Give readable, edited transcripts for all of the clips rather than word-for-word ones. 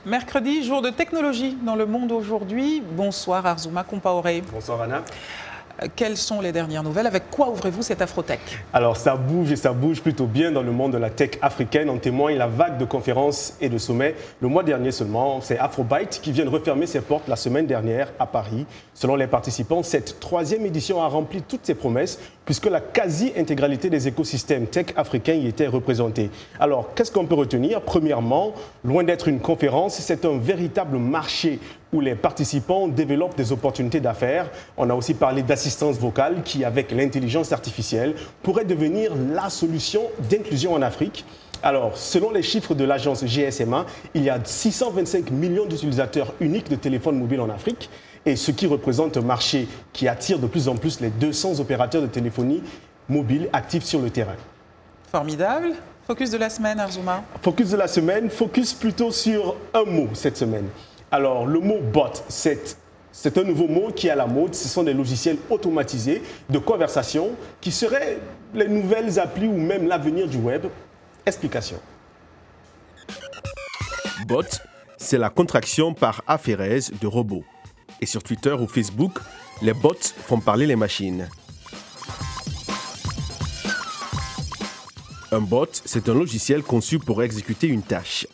Mercredi, jour de technologie dans le monde aujourd'hui. Bonsoir Arzouma Compaoré. Bonsoir Anna. Quelles sont les dernières nouvelles? Avec quoi ouvrez-vous cette Afrotech? Alors ça bouge et ça bouge plutôt bien dans le monde de la tech africaine. En témoigne la vague de conférences et de sommets. Le mois dernier seulement, c'est Afrobyte qui vient de refermer ses portes la semaine dernière à Paris. Selon les participants, cette troisième édition a rempli toutes ses promesses puisque la quasi-intégralité des écosystèmes tech africains y était représentée. Alors qu'est-ce qu'on peut retenir? Premièrement, loin d'être une conférence, c'est un véritable marché où les participants développent des opportunités d'affaires. On a aussi parlé d'assistance vocale qui, avec l'intelligence artificielle, pourrait devenir la solution d'inclusion en Afrique. Alors, selon les chiffres de l'agence GSMA, il y a 625 millions d'utilisateurs uniques de téléphones mobiles en Afrique, et ce qui représente un marché qui attire de plus en plus les 200 opérateurs de téléphonie mobile actifs sur le terrain. Formidable. Focus de la semaine, Arzouma. Focus de la semaine, focus plutôt sur un mot cette semaine. Alors, le mot bot, c'est un nouveau mot qui est à la mode. Ce sont des logiciels automatisés de conversation qui seraient les nouvelles applis ou même l'avenir du web. Explication. Bot, c'est la contraction par aphérèse de robot. Et sur Twitter ou Facebook, les bots font parler les machines. Un bot, c'est un logiciel conçu pour exécuter une tâche.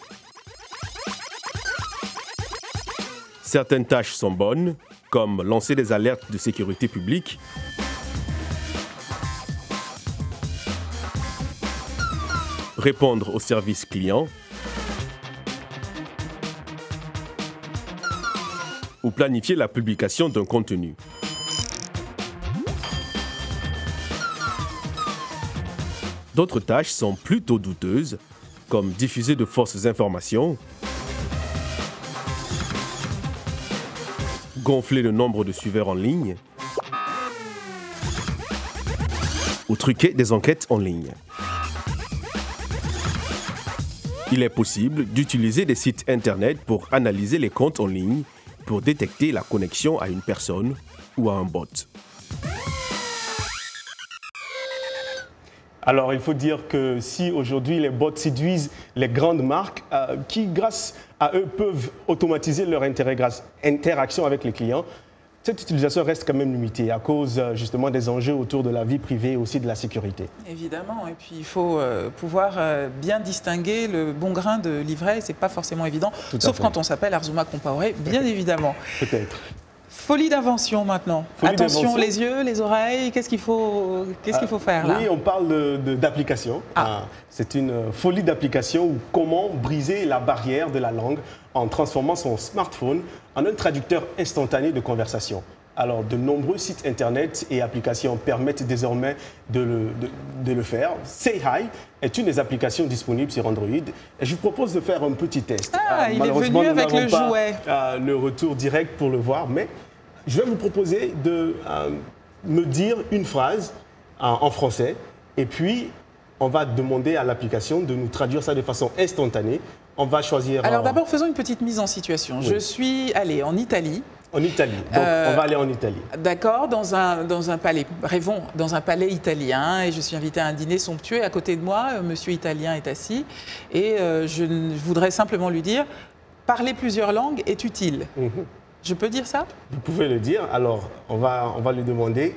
Certaines tâches sont bonnes, comme lancer des alertes de sécurité publique, répondre aux services clients ou planifier la publication d'un contenu. D'autres tâches sont plutôt douteuses, comme diffuser de fausses informations, gonfler le nombre de suiveurs en ligne ou truquer des enquêtes en ligne. Il est possible d'utiliser des sites internet pour analyser les comptes en ligne pour détecter la connexion à une personne ou à un bot. Alors, il faut dire que si aujourd'hui les bots séduisent les grandes marques qui, grâce à eux, peuvent automatiser leur interaction avec les clients, cette utilisation reste quand même limitée à cause justement des enjeux autour de la vie privée et aussi de la sécurité. Évidemment, et puis il faut pouvoir bien distinguer le bon grain de l'ivraie, c'est pas forcément évident, sauf quand on s'appelle Arzouma Compaoré, bien évidemment. Peut-être. Folie d'invention maintenant. Attention, les yeux, les oreilles, qu'est-ce qu'il faut faire là? Oui, on parle d'application. C'est une folie d'application où comment briser la barrière de la langue en transformant son smartphone en un traducteur instantané de conversation. Alors, de nombreux sites internet et applications permettent désormais de le faire. Say Hi est une des applications disponibles sur Android. Et je vous propose de faire un petit test. Il est venu avec le jouet. Le retour direct pour le voir, mais je vais vous proposer de me dire une phrase en français et puis on va demander à l'application de nous traduire ça de façon instantanée. On va choisir... Alors d'abord, faisons une petite mise en situation. Oui. Je suis allée en Italie. En Italie. Donc, on va aller en Italie. D'accord, dans un palais. Rêvons, dans un palais italien. Et je suis invitée à un dîner somptueux. Et à côté de moi, monsieur italien est assis. Et je voudrais simplement lui dire, parler plusieurs langues est utile. Je peux dire ça? Vous pouvez le dire. Alors, on va lui demander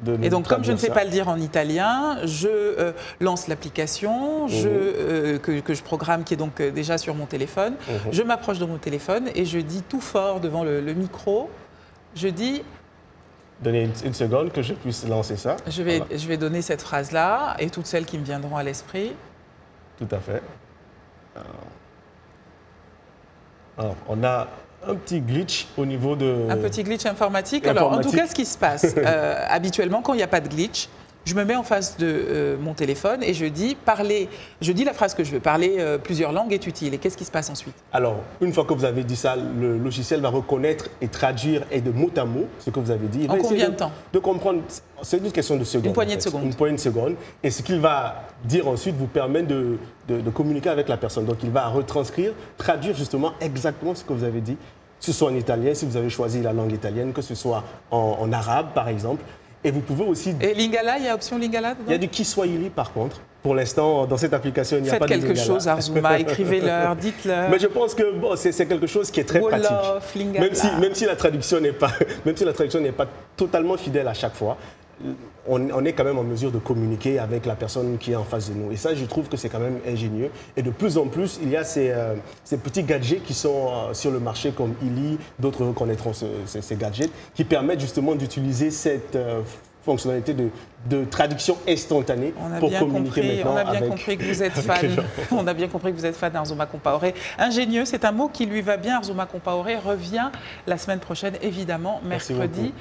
de nous Et donc, comme je ne sais ça. pas le dire en italien, je lance l'application que je programme, qui est donc déjà sur mon téléphone. Je m'approche de mon téléphone et je dis tout fort devant le micro, je dis... Donnez une seconde que je puisse lancer ça. Je vais donner cette phrase-là et toutes celles qui me viendront à l'esprit. Tout à fait. Alors, on a un petit glitch au niveau de... Un petit glitch informatique. Alors, en tout cas, ce qui se passe, habituellement, quand il n'y a pas de glitch, je me mets en face de mon téléphone et je dis la phrase que je veux. Parler plusieurs langues est utile. Et qu'est-ce qui se passe ensuite? Alors, une fois que vous avez dit ça, le logiciel va reconnaître et traduire et de mot à mot ce que vous avez dit. En combien de temps? De comprendre. C'est une question de secondes. Une poignée de secondes. Une poignée de secondes. Et ce qu'il va dire ensuite vous permet de communiquer avec la personne. Donc, il va retranscrire, traduire justement exactement ce que vous avez dit, que ce soit en italien, si vous avez choisi la langue italienne, que ce soit en arabe, par exemple. Et vous pouvez aussi... Et Lingala, il y a option Lingala dedans? Il y a du Kiswahili par contre. Pour l'instant, dans cette application, il n'y a Faites pas de Lingala. quelque chose, Arzouma, écrivez-leur, dites-leur. Mais je pense que bon, c'est quelque chose qui est très Wolof, pratique. Lingala. Même si la traduction n'est pas, totalement fidèle à chaque fois, on est quand même en mesure de communiquer avec la personne qui est en face de nous. Et ça, je trouve que c'est quand même ingénieux. Et de plus en plus, il y a ces petits gadgets qui sont sur le marché comme Ili, d'autres reconnaîtront ces gadgets, qui permettent justement d'utiliser cette fonctionnalité de traduction instantanée pour communiquer maintenant avec... On a bien compris que vous êtes fan. On a bien compris que vous êtes fan d'Arzouma Compaoré. Ingénieux, c'est un mot qui lui va bien. Arzouma Compaoré revient la semaine prochaine, évidemment, mercredi.